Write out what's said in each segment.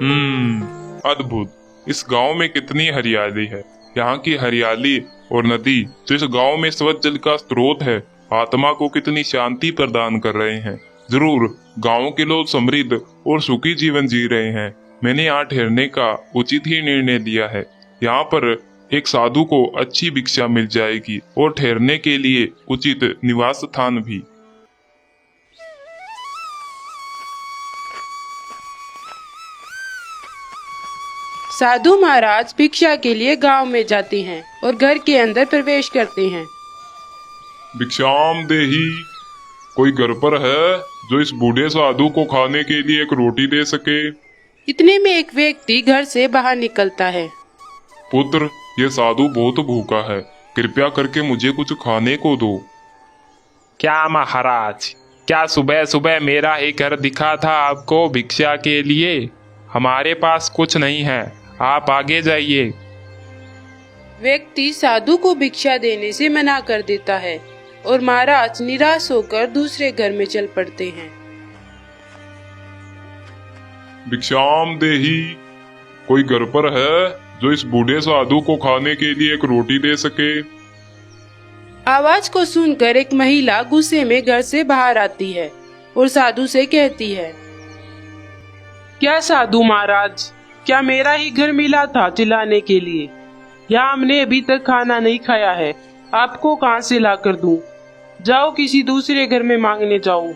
अद्भुत। इस गांव में कितनी हरियाली है। यहाँ की हरियाली और नदी जो इस गांव में स्वच्छ जल का स्रोत है, आत्मा को कितनी शांति प्रदान कर रहे हैं। जरूर गांव के लोग समृद्ध और सुखी जीवन जी रहे हैं। मैंने यहाँ ठहरने का उचित ही निर्णय लिया है। यहाँ पर एक साधु को अच्छी भिक्षा मिल जाएगी और ठहरने के लिए उचित निवास स्थान भी। साधु महाराज भिक्षा के लिए गांव में जाते हैं और घर के अंदर प्रवेश करते हैं। भिक्षाम देही, कोई घर पर है जो इस बूढ़े साधु को खाने के लिए एक रोटी दे सके? इतने में एक व्यक्ति घर से बाहर निकलता है। पुत्र, ये साधु बहुत भूखा है, कृपया करके मुझे कुछ खाने को दो। क्या महाराज, क्या सुबह सुबह मेरा ही घर दिखा था आपको भिक्षा के लिए? हमारे पास कुछ नहीं है, आप आगे जाइए। व्यक्ति साधु को भिक्षा देने से मना कर देता है और महाराज निराश होकर दूसरे घर में चल पड़ते हैं। भिक्षाम देही, कोई घर पर है जो इस बूढ़े साधु को खाने के लिए एक रोटी दे सके? आवाज को सुनकर एक महिला गुस्से में घर से बाहर आती है और साधु से कहती है, क्या साधु महाराज, क्या मेरा ही घर मिला था चिल्लाने के लिए? यहाँ हमने अभी तक खाना नहीं खाया है, आपको कहाँ से ला कर दूं? जाओ किसी दूसरे घर में मांगने जाओ।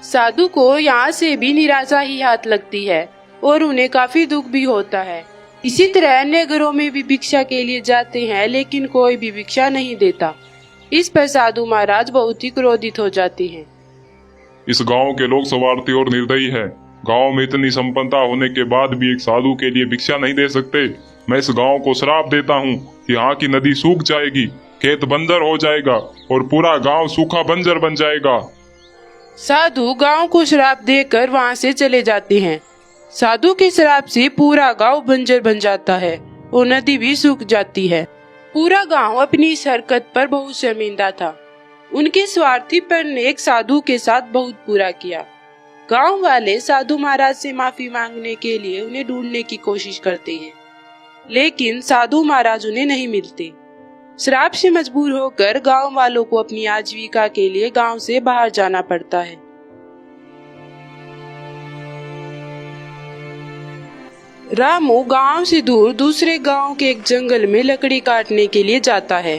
साधु को यहाँ से भी निराशा ही हाथ लगती है और उन्हें काफी दुख भी होता है। इसी तरह अन्य घरों में भी भिक्षा के लिए जाते हैं, लेकिन कोई भी भिक्षा नहीं देता। इस पर साधु महाराज बहुत ही क्रोधित हो जाते हैं। इस गांव के लोग स्वार्थी और निर्दयी हैं। गांव में इतनी संपन्नता होने के बाद भी एक साधु के लिए भिक्षा नहीं दे सकते। मैं इस गांव को श्राप देता हूँ कि यहाँ की नदी सूख जाएगी, खेत बंजर हो जाएगा और पूरा गांव सूखा बंजर बन जाएगा। साधु गांव को श्राप देकर वहां से चले जाते हैं। साधु के श्राप से पूरा गांव बंजर बन जाता है और नदी भी सूख जाती है। पूरा गांव अपनी इस हरकत पर बहुत शर्मिंदा था। उनके स्वार्थीपन ने एक साधु के साथ बहुत बुरा किया। गांव वाले साधु महाराज से माफी मांगने के लिए उन्हें ढूंढने की कोशिश करते हैं, लेकिन साधु महाराज उन्हें नहीं मिलते। श्राप से मजबूर होकर गांव वालों को अपनी आजीविका के लिए गांव से बाहर जाना पड़ता है। रामू गांव से दूर दूसरे गांव के एक जंगल में लकड़ी काटने के लिए जाता है।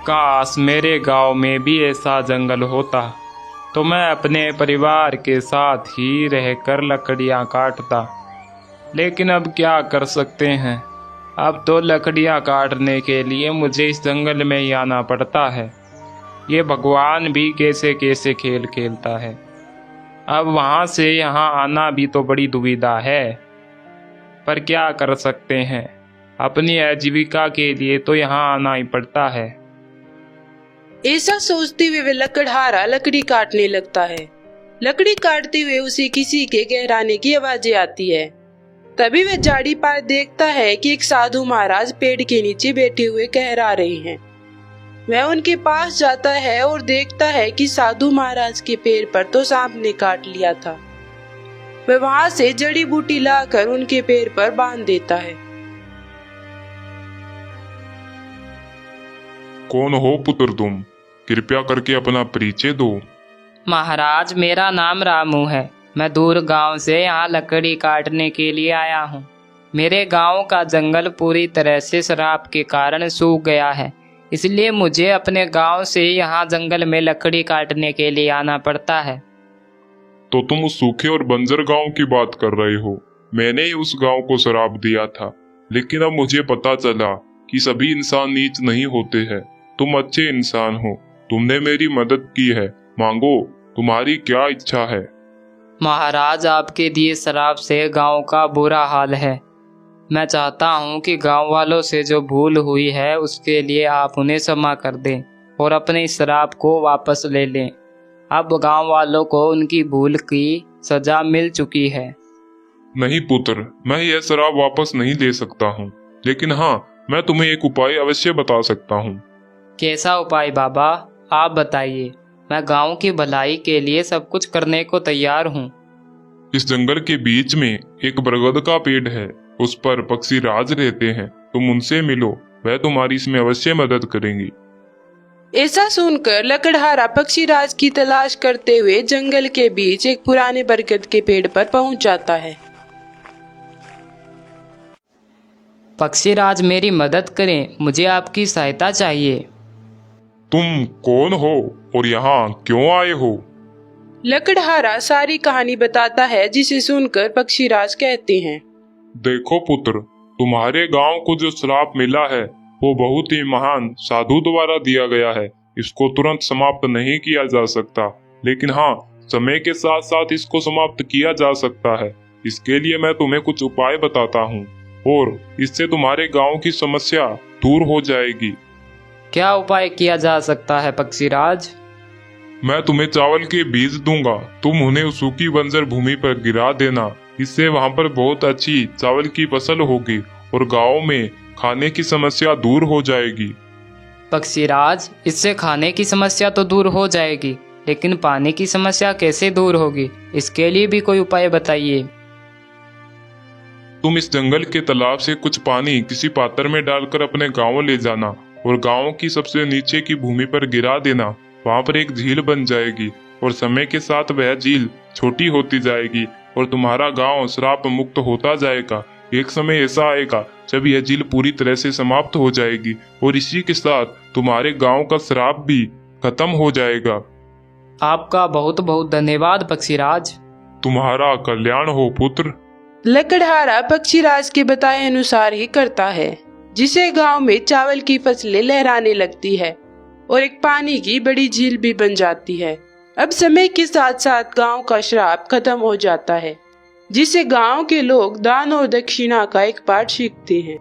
काश मेरे गांव में भी ऐसा जंगल होता तो मैं अपने परिवार के साथ ही रहकर लकड़ियां काटता। लेकिन अब क्या कर सकते हैं, अब तो लकड़ियां काटने के लिए मुझे इस जंगल में ही आना पड़ता है। ये भगवान भी कैसे कैसे खेल खेलता है। अब वहाँ से यहाँ आना भी तो बड़ी दुविधा है, पर क्या कर सकते हैं, अपनी आजीविका के लिए तो यहाँ आना ही पड़ता है। ऐसा सोचते हुए वह लकड़हारा लकड़ी काटने लगता है। लकड़ी काटते हुए उसे किसी के गहराने की आवाजें आती है। तभी वह झाड़ी पार देखता है कि एक साधु महाराज पेड़ के नीचे बैठे हुए कहरा रहे हैं। वह उनके पास जाता है और देखता है कि साधु महाराज के पैर पर तो सांप ने काट लिया था। वह वहां से जड़ी बूटी लाकर उनके पैर पर बांध देता है। कौन हो पुत्र तुम? कृपया करके अपना परिचय दो। महाराज, मेरा नाम रामू है। मैं दूर गांव से यहाँ लकड़ी काटने के लिए आया हूँ। मेरे गांव का जंगल पूरी तरह से शराब के कारण सूख गया है, इसलिए मुझे अपने गांव से यहाँ जंगल में लकड़ी काटने के लिए आना पड़ता है। तो तुम उस सूखे और बंजर गांव की बात कर रहे हो। मैंने ही उस गांव को शराब दिया था, लेकिन अब मुझे पता चला कि सभी इंसान नीच नहीं होते हैं। तुम अच्छे इंसान हो, तुमने मेरी मदद की है। मांगो, तुम्हारी क्या इच्छा है? महाराज, आपके दिए शराब से गांव का बुरा हाल है। मैं चाहता हूं कि गांव वालों से जो भूल हुई है उसके लिए आप उन्हें क्षमा कर दें और अपने शराब को वापस ले लें। अब गांव वालों को उनकी भूल की सजा मिल चुकी है। नहीं पुत्र, मैं यह शराब वापस नहीं ले सकता हूँ, लेकिन हाँ, मैं तुम्हें एक उपाय अवश्य बता सकता हूँ। कैसा उपाय बाबा, आप बताइए। मैं गांव की भलाई के लिए सब कुछ करने को तैयार हूँ। इस जंगल के बीच में एक बरगद का पेड़ है, उस पर पक्षी राज रहते हैं। तुम उनसे मिलो, वह तुम्हारी इसमें अवश्य मदद करेंगी। ऐसा सुनकर लकड़हारा पक्षीराज की तलाश करते हुए जंगल के बीच एक पुराने बरगद के पेड़ पर पहुंच जाता है। पक्षीराज मेरी मदद करें, मुझे आपकी सहायता चाहिए। तुम कौन हो और यहाँ क्यों आए हो? लकड़हारा सारी कहानी बताता है, जिसे सुनकर पक्षीराज कहते हैं, देखो पुत्र, तुम्हारे गांव को जो श्राप मिला है वो बहुत ही महान साधु द्वारा दिया गया है। इसको तुरंत समाप्त नहीं किया जा सकता, लेकिन हाँ, समय के साथ साथ इसको समाप्त किया जा सकता है। इसके लिए मैं तुम्हें कुछ उपाय बताता हूँ और इससे तुम्हारे गांव की समस्या दूर हो जाएगी। क्या उपाय किया जा सकता है पक्षीराज? मैं तुम्हें चावल के बीज दूंगा, तुम उन्हें उस सूखी बंजर भूमि पर गिरा देना। इससे वहां पर बहुत अच्छी चावल की फसल होगी और गांव में खाने की समस्या दूर हो जाएगी। पक्षीराज, इससे खाने की समस्या तो दूर हो जाएगी, लेकिन पानी की समस्या कैसे दूर होगी? इसके लिए भी कोई उपाय बताइए। तुम इस जंगल के तालाब से कुछ पानी किसी पात्र में डालकर अपने गांव ले जाना और गांव की सबसे नीचे की भूमि पर गिरा देना। वहां पर एक झील बन जाएगी और समय के साथ वह झील छोटी होती जाएगी और तुम्हारा गांव श्राप मुक्त होता जाएगा। एक समय ऐसा आएगा जब यह झील पूरी तरह से समाप्त हो जाएगी और इसी के साथ तुम्हारे गांव का श्राप भी खत्म हो जाएगा। आपका बहुत बहुत धन्यवाद पक्षीराज। तुम्हारा कल्याण हो पुत्र। लकड़हारा पक्षीराज के बताए अनुसार ही करता है, जिसे गांव में चावल की फसलें लहराने लगती है और एक पानी की बड़ी झील भी बन जाती है। अब समय के साथ साथ गांव का श्राप खत्म हो जाता है, जिसे गांव के लोग दान और दक्षिणा का एक पाठ सीखते हैं।